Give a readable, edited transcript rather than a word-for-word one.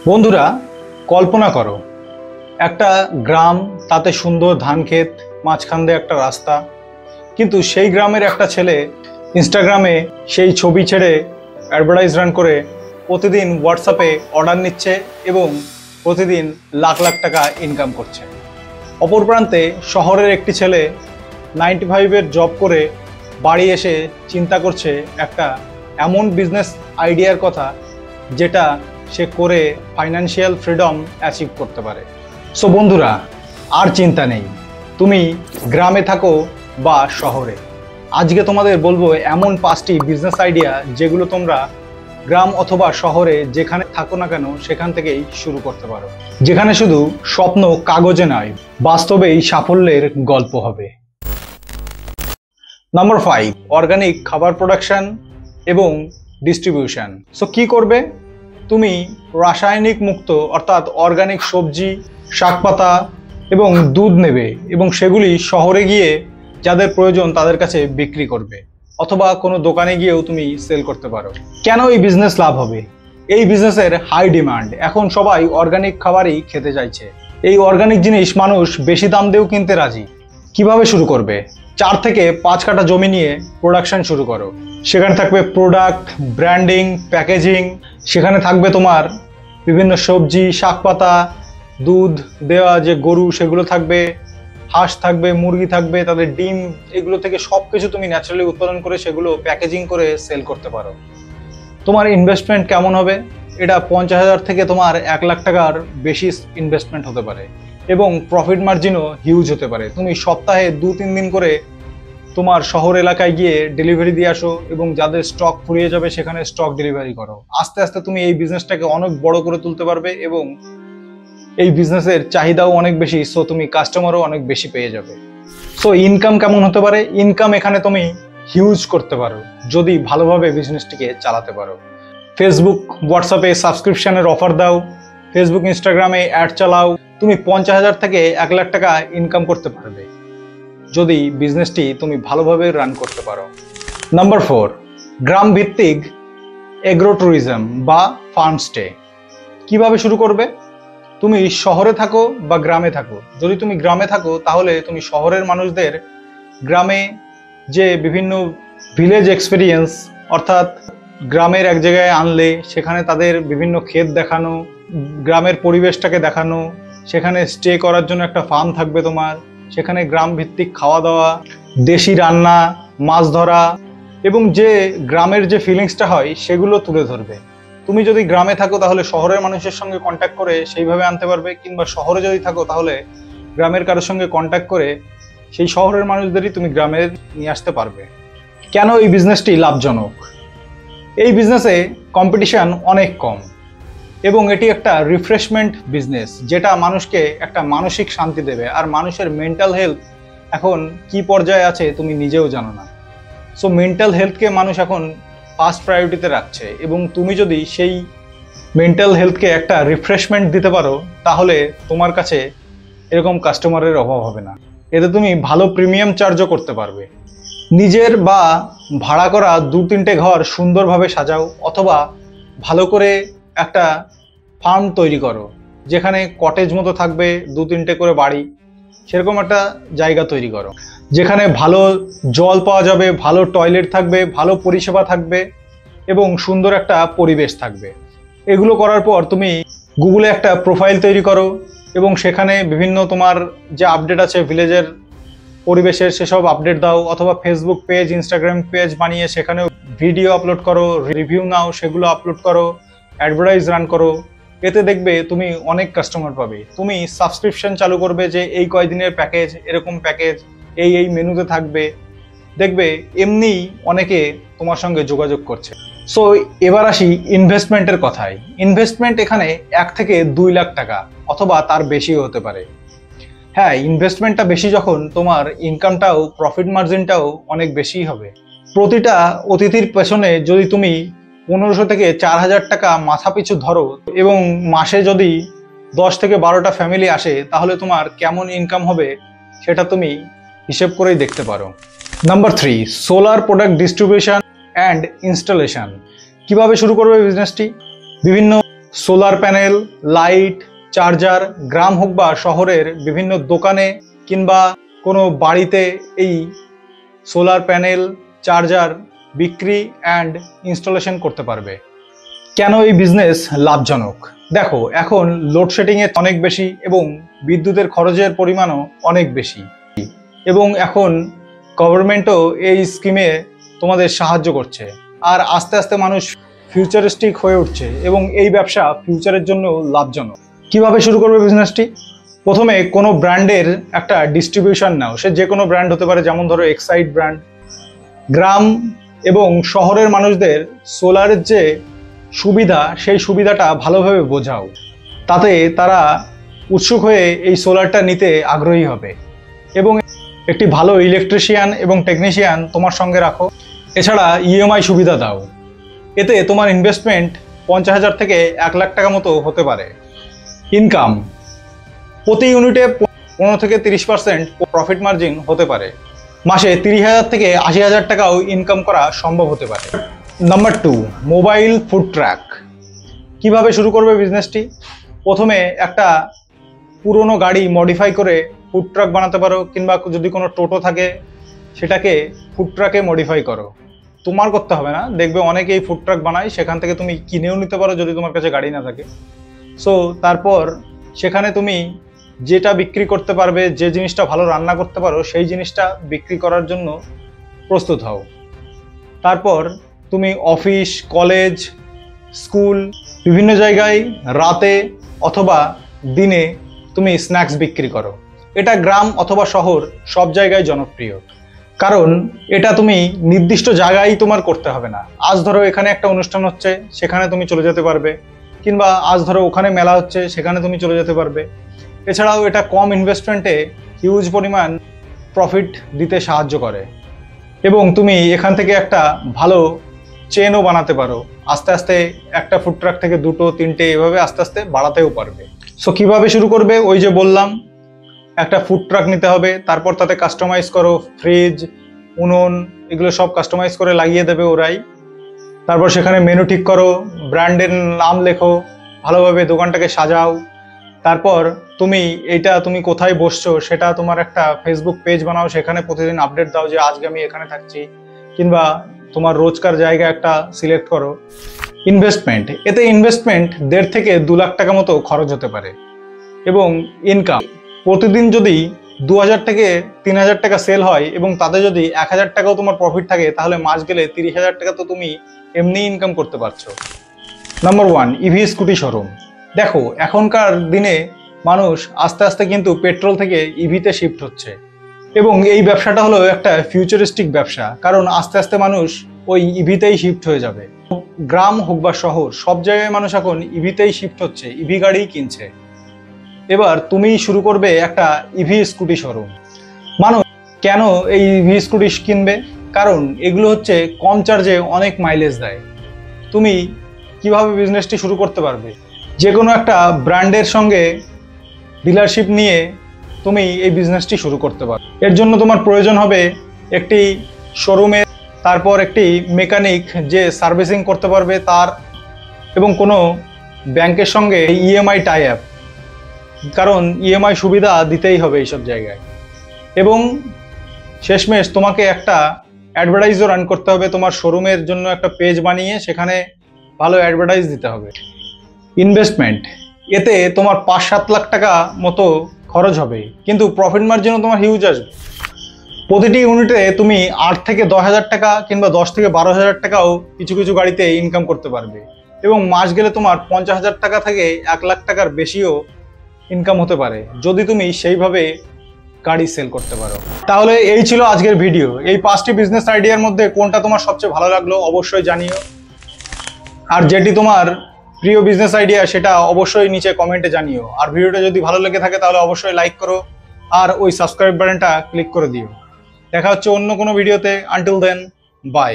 বন্ধুরা, কল্পনা করো একটা গ্রাম, তাতে সুন্দর ধান ক্ষেত, মাঝখান দিয়ে একটা রাস্তা। কিন্তু সেই গ্রামের একটা ছেলে ইনস্টাগ্রামে সেই ছবি ছেড়ে অ্যাডভার্টাইজ রান করে প্রতিদিন হোয়াটসঅ্যাপে অর্ডার নিচ্ছে এবং প্রতিদিন লাখ লাখ টাকা ইনকাম করছে। অপর প্রান্তে শহরের একটি ছেলে 95-এর জব করে বাড়ি এসে চিন্তা করছে একটা এমন বিজনেস আইডিয়ার কথা যেটা সে করে ফাইন্যান্সিয়াল ফ্রিডম অ্যাচিভ করতে পারে। সো বন্ধুরা, আর চিন্তা নেই, তুমি গ্রামে থাকো বা শহরে। আজকে তোমাদের বলবো এমন 5টি বিজনেস আইডিয়া যেগুলো তোমরা গ্রাম অথবা শহরে যেখানে থাকো না কেন সেখান থেকেই শুরু করতে পারো, যেখানে শুধু স্বপ্ন কাগজে নয়, বাস্তবেই সাফল্যের গল্প হবে। নাম্বার 5, অর্গানিক খাবার প্রোডাকশন এবং ডিস্ট্রিবিউশন। সো কি করবে? তুমি রাসায়নিক মুক্ত অর্থাৎ অর্গানিক সবজি, শাকপাতা এবং দুধ নেবে এবং সেগুলি শহরে গিয়ে যাদের প্রয়োজন তাদের কাছে বিক্রি করবে, অথবা কোনো দোকানে গিয়েও তুমি সেল করতে পারো। কেন এই বিজনেস লাভ হবে? এই বিজনেসের হাই ডিমান্ড। এখন সবাই অর্গানিক খাবারই খেতে চাইছে। এই অর্গানিক জিনিস মানুষ বেশি দাম দিয়েও কিনতে রাজি। কিভাবে শুরু করবে? 4 থেকে 5 কাঠা জমি নিয়ে প্রোডাকশন শুরু করো। সেখানে থাকবে প্রোডাক্ট, ব্র্যান্ডিং, প্যাকেজিং। সেখানে থাকবে তোমার বিভিন্ন সবজি, শাকপাতা, দুধ দেওয়া যে গরু সেগুলো থাকবে, হাঁস থাকবে, মুরগি থাকবে, তাদের ডিম, এগুলো থেকে সব কিছু তুমি ন্যাচারালি উৎপাদন করে সেগুলো প্যাকেজিং করে সেল করতে পারো। তোমার ইনভেস্টমেন্ট কেমন হবে? এটা 50,000 থেকে তোমার 1 লাখ টাকার বেশি ইনভেস্টমেন্ট হতে পারে এবং প্রফিট মার্জিনও হিউজ হতে পারে। তুমি সপ্তাহে 2-3 দিন করে তোমার শহর এলাকায় গিয়ে ডেলিভারি দিয়ে আসো এবং যাদের স্টক ফুরিয়ে যাবে সেখানে স্টক ডেলিভারি করো। আস্তে আস্তে তুমি এই বিজনেসটাকে অনেক বড় করে তুলতে পারবে এবং এই বিজনেসের চাহিদাও অনেক বেশি, সো তুমি কাস্টমারও অনেক বেশি পেয়ে যাবে। সো ইনকাম কেমন হতে পারে? ইনকাম এখানে তুমি হিউজ করতে পারো যদি ভালোভাবে বিজনেসটিকে চালাতে পারো। ফেসবুক, হোয়াটসঅ্যাপে সাবস্ক্রিপশনের অফার দাও, ফেসবুক, ইনস্টাগ্রামে অ্যাড চালাও। তুমি 50,000 থেকে 1 লাখ টাকা ইনকাম করতে পারবে যদি বিজনেসটি তুমি ভালোভাবে রান করতে পারো। নাম্বার 4, গ্রাম ভিত্তিক এগ্রো ট্যুরিজম বা ফার্ম স্টে। কিভাবে শুরু করবে? তুমি শহরে থাকো বা গ্রামে থাকো। যদি তুমি গ্রামে থাকো তাহলে তুমি শহরের মানুষদের গ্রামে যে বিভিন্ন ভিলেজ এক্সপিরিয়েন্স, অর্থাৎ গ্রামের এক জায়গায় আনলে সেখানে তাদের বিভিন্ন ক্ষেত দেখানো, গ্রামের পরিবেশটাকে দেখানো, সেখানে স্টে করার জন্য একটা ফার্ম থাকবে তোমার, সেখানে গ্রাম ভিত্তিক খাওয়া দাওয়া, দেশি রান্না, মাছ ধরা এবং যে গ্রামের যে ফিলিংসটা হয় সেগুলো তুলে ধরবে। তুমি যদি গ্রামে থাকো তাহলে শহরের মানুষের সঙ্গে কন্ট্যাক্ট করে সেইভাবে আনতে পারবে, কিংবা শহরে যদি থাকো তাহলে গ্রামের কারোর সঙ্গে কন্ট্যাক্ট করে সেই শহরের মানুষদেরই তুমি গ্রামে নিয়ে আসতে পারবে। কেন এই বিজনেসটি লাভজনক? এই বিজনেসে কম্পিটিশন অনেক কম এবং এটি একটা রিফ্রেশমেন্ট বিজনেস যেটা মানুষকে একটা মানসিক শান্তি দেবে। আর মানুষের মেন্টাল হেলথ এখন কি পর্যায়ে আছে তুমি নিজেও জানো না। সো মেন্টাল হেলথকে মানুষ এখন ফার্স্ট প্রায়োরিটিতে রাখছে এবং তুমি যদি সেই মেন্টাল হেলথকে একটা রিফ্রেশমেন্ট দিতে পারো তাহলে তোমার কাছে এরকম কাস্টমারের অভাব হবে না। এতে তুমি ভালো প্রিমিয়াম চার্জও করতে পারবে। নিজের বা ভাড়া করা 2-3টে ঘর সুন্দরভাবে সাজাও, অথবা ভালো করে একটা ফার্ম তৈরি করো যেখানে কটেজ মতো থাকবে, 2-3টে করে বাড়ি, সেরকম একটা জায়গা তৈরি করো যেখানে ভালো জল পাওয়া যাবে, ভালো টয়লেট থাকবে, ভালো পরিষেবা থাকবে এবং সুন্দর একটা পরিবেশ থাকবে। এগুলো করার পর তুমি গুগলে একটা প্রোফাইল তৈরি করো এবং সেখানে বিভিন্ন তোমার যে আপডেট আছে ভিলেজের পরিবেশের সেসব আপডেট দাও, অথবা ফেসবুক পেজ, ইনস্টাগ্রাম পেজ বানিয়ে সেখানেও ভিডিও আপলোড করো, রিভিউ নাও, সেগুলো আপলোড করো, অ্যাডভার্টাইজ রান করো। এতে দেখবে তুমি অনেক কাস্টমার পাবে। তুমি সাবস্ক্রিপশন চালু করবে যে এই কয়দিনের প্যাকেজ, এরকম প্যাকেজ এই মেনুতে থাকবে, দেখবে এমনি অনেকে তোমার সঙ্গে যোগাযোগ করছে। সো এবার আসি ইনভেস্টমেন্টের কথায়। ইনভেস্টমেন্ট এখানে 1 থেকে 2 লাখ টাকা অথবা তার বেশিও হতে পারে। হ্যাঁ, ইনভেস্টমেন্টটা বেশি যখন তোমার ইনকামটাও, প্রফিট মার্জিনটাও অনেক বেশি হবে। প্রতিটা অতিথির পেছনে যদি তুমি 1500 থেকে 4000 টাকা মাথা পিছু ধরো এবং মাসে যদি 10 থেকে 12টা ফ্যামিলি আসে তাহলে তোমার কেমন ইনকাম হবে সেটা তুমি হিসেব করেই দেখতে পারো। Number 3, solar product distribution and installation. কিভাবে শুরু করবে বিজনেসটি? বিভিন্ন সোলার প্যানেল, লাইট, চার্জার গ্রাম হোক বা শহরের বিভিন্ন দোকানে কিংবা কোনো বাড়িতে এই সোলার প্যানেল, চার্জার বিক্রি অ্যান্ড ইনস্টলেশন করতে পারবে। কেন এই বিজনেস লাভজনক? দেখো, এখন লোডশেডিংয়ে অনেক বেশি এবং বিদ্যুতের খরচের পরিমাণও অনেক বেশি, এবং এখন গভর্নমেন্টও এই স্কিমে তোমাদের সাহায্য করছে। আর আস্তে আস্তে মানুষ ফিউচারিস্টিক হয়ে উঠছে এবং এই ব্যবসা ফিউচারের জন্য লাভজনক। কিভাবে শুরু করবে বিজনেসটি? প্রথমে কোনো ব্র্যান্ডের একটা ডিস্ট্রিবিউশন নাও, সে যে কোনো ব্র্যান্ড হতে পারে, যেমন ধরো এক্সাইড ব্র্যান্ড। গ্রাম এবং শহরের মানুষদের সোলারের যে সুবিধা, সেই সুবিধাটা ভালোভাবে বোঝাও, তাতে তারা উৎসুক হয়ে এই সোলারটা নিতে আগ্রহী হবে। এবং একটি ভালো ইলেকট্রিশিয়ান এবং টেকনিশিয়ান তোমার সঙ্গে রাখো। এছাড়া ইএমআই সুবিধা দাও। এতে তোমার ইনভেস্টমেন্ট 50,000 থেকে 1 লাখ টাকা মতো হতে পারে। ইনকাম প্রতি ইউনিটে 15 থেকে 30% প্রফিট মার্জিন হতে পারে। মাসে 30,000 থেকে 80,000 টাকাও ইনকাম করা সম্ভব হতে পারে। Number 2, mobile food truck. কিভাবে শুরু করবে বিজনেসটি? প্রথমে একটা পুরনো গাড়ি মডিফাই করে ফুড ট্রাক বানাতে পারো, কিংবা যদি কোনো টোটো থাকে সেটাকে ফুড ট্রাকে মডিফাই করো। তোমার করতে হবে না, দেখবে অনেকেই ফুড ট্রাক বানায়, সেখান থেকে তুমি কিনেও নিতে পারো যদি তোমার কাছে গাড়ি না থাকে। সো তারপর সেখানে তুমি যেটা বিক্রি করতে পারবে, যে জিনিসটা ভালো রান্না করতে পারো, সেই জিনিসটা বিক্রি করার জন্য প্রস্তুত হও। তারপর তুমি অফিস, কলেজ, স্কুল, বিভিন্ন জায়গায় রাতে অথবা দিনে তুমি স্ন্যাক্স বিক্রি করো। এটা গ্রাম অথবা শহর সব জায়গায় জনপ্রিয়, কারণ এটা তুমি নির্দিষ্ট জায়গায় তোমার করতে হবে না। আজ ধরো এখানে একটা অনুষ্ঠান হচ্ছে, সেখানে তুমি চলে যেতে পারবে, কিংবা আজ ধরো ওখানে মেলা হচ্ছে, সেখানে তুমি চলে যেতে পারবে। এছাড়াও এটা কম ইনভেস্টমেন্টে হিউজ পরিমাণ প্রফিট দিতে সাহায্য করে, এবং তুমি এখান থেকে একটা ভালো চেনও বানাতে পারো। আস্তে আস্তে একটা ফুড ট্রাক থেকে 2, 3টে এভাবে আস্তে আস্তে বাড়াতেও পারবে। সো কিভাবে শুরু করবে? ওই যে বললাম, একটা ফুড ট্রাক নিতে হবে, তারপর তাতে কাস্টমাইজ করো, ফ্রিজ, উনুন, এগুলো সব কাস্টমাইজ করে লাগিয়ে দেবে ওরাই। তারপর সেখানে মেনু ঠিক করো, ব্র্যান্ডের নাম লেখো, ভালোভাবে দোকানটাকে সাজাও। তারপর তুমি কোথায় বসছো সেটা তোমার একটা ফেসবুক পেজ বানাও, সেখানে প্রতিদিন আপডেট দাও যে আজকে আমি এখানে থাকছি, কিংবা তোমার রোজকার জায়গা একটা সিলেক্ট করো। ইনভেস্টমেন্ট, এতে ইনভেস্টমেন্ট 1.5 থেকে 2 লাখ টাকা মতো খরচ হতে পারে। এবং ইনকাম, প্রতিদিন যদি 2,000 থেকে 3,000 টাকা সেল হয় এবং তাতে যদি 1,000 টাকাও তোমার প্রফিট থাকে, তাহলে মাস গেলে 30,000 টাকা তো তুমি এমনি ইনকাম করতে পারছো। Number 1, EV scooty showroom. দেখো, এখনকার দিনে মানুষ আস্তে আস্তে কিন্তু পেট্রোল থেকে ইভিতে শিফট হচ্ছে, এবং এই ব্যবসাটা হলো একটা ফিউচারিস্টিক ব্যবসা, কারণ আস্তে আস্তে মানুষ ওই ইভিতেই শিফট হয়ে যাবে। গ্রাম হোক বা শহর, সব জায়গায় মানুষ এখন ইভিতেই শিফট হচ্ছে, ইভি গাড়িই কিনছে। এবার তুমি শুরু করবে একটা ইভি স্কুটি শোরুম। মানুষ কেন এই ইভি স্কুটি কিনবে? কারণ এগুলো হচ্ছে কম চার্জে অনেক মাইলেজ দেয়। তুমি কিভাবে বিজনেসটি শুরু করতে পারবে? যে কোনো একটা ব্র্যান্ডের সঙ্গে ডিলারশিপ নিয়ে তুমি এই বিজনেসটি শুরু করতে পারো। এর জন্য তোমার প্রয়োজন হবে একটি শোরুমের, তারপর একটি মেকানিক যে সার্ভিসিং করতে পারবে তার, এবং কোনো ব্যাংকের সঙ্গে ইএমআই টাই আপ, কারণ ইএমআই সুবিধা দিতেই হবে এইসব জায়গায়। এবং শেষমেশ তোমাকে একটা অ্যাডভার্টাইজও রান করতে হবে, তোমার শোরুমের জন্য একটা পেজ বানিয়ে সেখানে ভালো অ্যাডভার্টাইজ দিতে হবে। ইনভেস্টমেন্ট, এতে তোমার 5-7 লাখ টাকা মতো খরচ হবে, কিন্তু প্রফিট মার্জিনও তোমার হিউজ আসবে। প্রতিটি ইউনিটে তুমি 8 থেকে 10,000 টাকা কিংবা 10 থেকে 12,000 টাকাও কিছু কিছু গাড়িতে ইনকাম করতে পারবে, এবং মাস গেলে তোমার 50,000 টাকা থেকে 1 লাখ টাকার বেশিও ইনকাম হতে পারে যদি তুমি সেইভাবে গাড়ি সেল করতে পারো। তাহলে এই ছিল আজকের ভিডিও। এই 5টি বিজনেস আইডিয়ার মধ্যে কোনটা তোমার সবচেয়ে ভালো লাগলো অবশ্যই জানিও, আর যেটি তোমার প্রিয় বিজনেস আইডিয়া সেটা অবশ্যই নিচে কমেন্টে জানিও। আর ভিডিওটা যদি ভালো লেগে থাকে তাহলে অবশ্যই লাইক করো, আর ওই সাবস্ক্রাইব বাটনটা ক্লিক করে দিও। দেখা হচ্ছে অন্য কোনো ভিডিওতে। Until then, by.